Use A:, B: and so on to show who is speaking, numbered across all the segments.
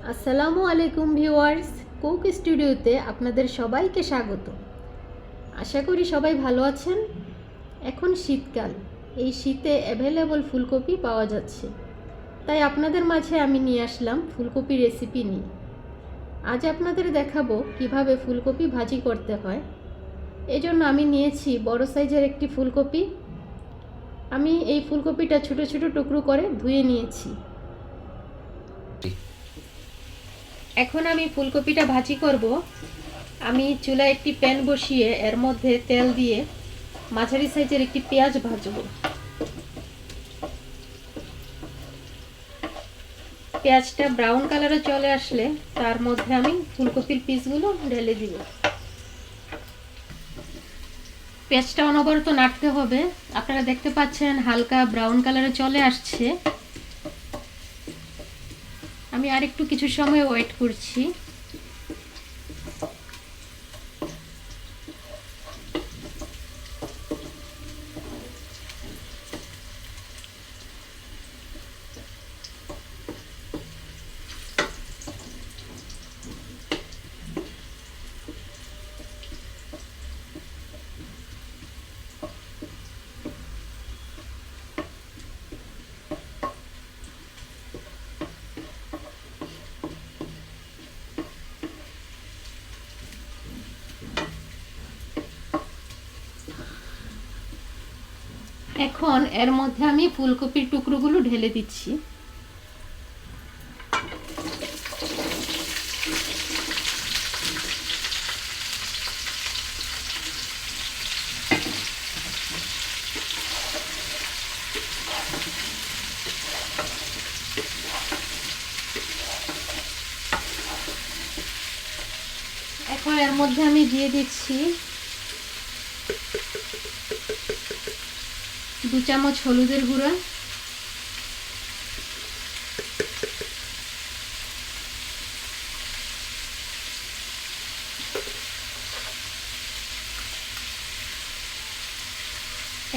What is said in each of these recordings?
A: আসসালামু আলাইকুম viewers, cook স্টুডিওতে আপনাদের সবাইকে স্বাগত। আশা করি সবাই ভালো আছেন। এখন শীতকাল, এই শীতে অ্যাভেলেবল ফুলকপি পাওয়া যাচ্ছে, তাই আপনাদের মাঝে আমি নিয়ে আসলাম ফুলকপি রেসিপি নিয়ে। আজ আপনাদের দেখাবো কিভাবে ফুলকপি ভাজি করতে হয়। এজন্য আমি নিয়েছি বড় সাইজের একটি ফুলকপি। আমি এই ফুলকপিটা ছোট ছোট টুকরো করে ধুয়ে নিয়েছি। এখন আমি ফুলকপিটা ভাজি করব। আমি চুলায় একটি প্যান বসিয়ে এর মধ্যে তেল দিয়ে মাঝারি সাইজের একটি পেঁয়াজ ভাজব। পেঁয়াজটা ব্রাউন কালারে চলে আসলে তার মধ্যে আমি ফুলকপির পিসগুলো ঢেলে দিব। পেঁয়াজটা অনবরত নাড়তে হবে। আপনারা দেখতে পাচ্ছেন হালকা ব্রাউন কালারে চলে আসছে। আমি আরেকটু কিছু সময় ওয়েট করছি। এখন এর মধ্যে আমি ফুলকপির টুকরোগুলো ঢেলে দিচ্ছি। এখন এর মধ্যে আমি দিয়ে দিচ্ছি 2 চামচ হলুদের গুঁড়া,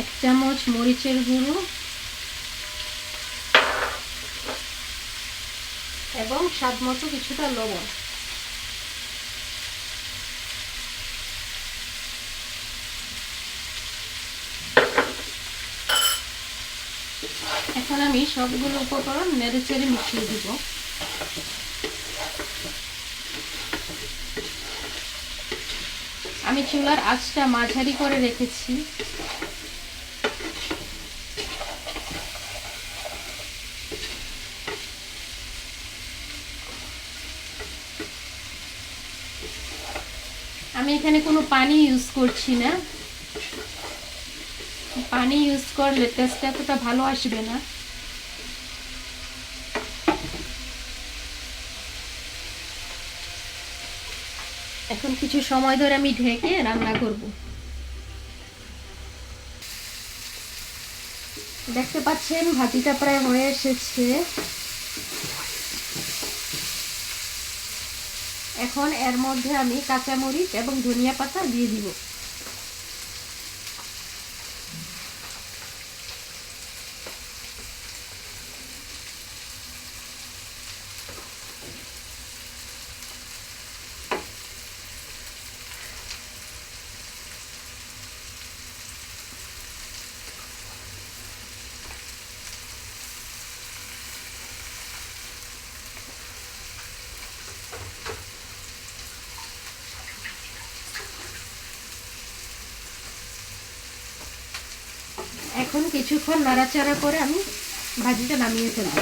A: 1 চামচ মরিচের গুঁড়ো এবং স্বাদ মতো কিছুটা লবণ। এখন আমি সবগুলো উপকরণ নেড়েচেড়ে মিশিয়ে দিব। আমি চুলার আঁচটা মাঝারি করে রেখেছি। আমি এখানে কোনো পানি ইউজ করছি না। পানি ইউজ করলে টেস্টটা এতটা ভালো আসবে না। এখন কিছু সময় ধরে আমি ঢেকে রান্না করব। দেখতে পাচ্ছেন ভাজিটা প্রায় হয়ে এসেছে। এখন এর মধ্যে আমি কাঁচামরিচ এবং ধনিয়া পাতা দিয়ে দিব। এখন কিছুক্ষণ নাড়াচাড়া করে আমি ভাজিটা নামিয়ে ফেলব।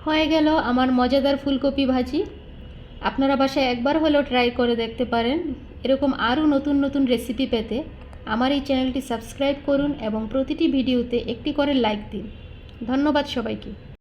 A: হয়ে গেল আমার মজাদার ফুলকপি ভাজি। আপনারা বাসায় একবার হলেও ট্রাই করে দেখতে পারেন। এরকম আরও নতুন নতুন রেসিপি পেতে আমার এই চ্যানেলটি সাবস্ক্রাইব করুন এবং প্রতিটি ভিডিওতে একটি করে লাইক দিন। ধন্যবাদ সবাইকে।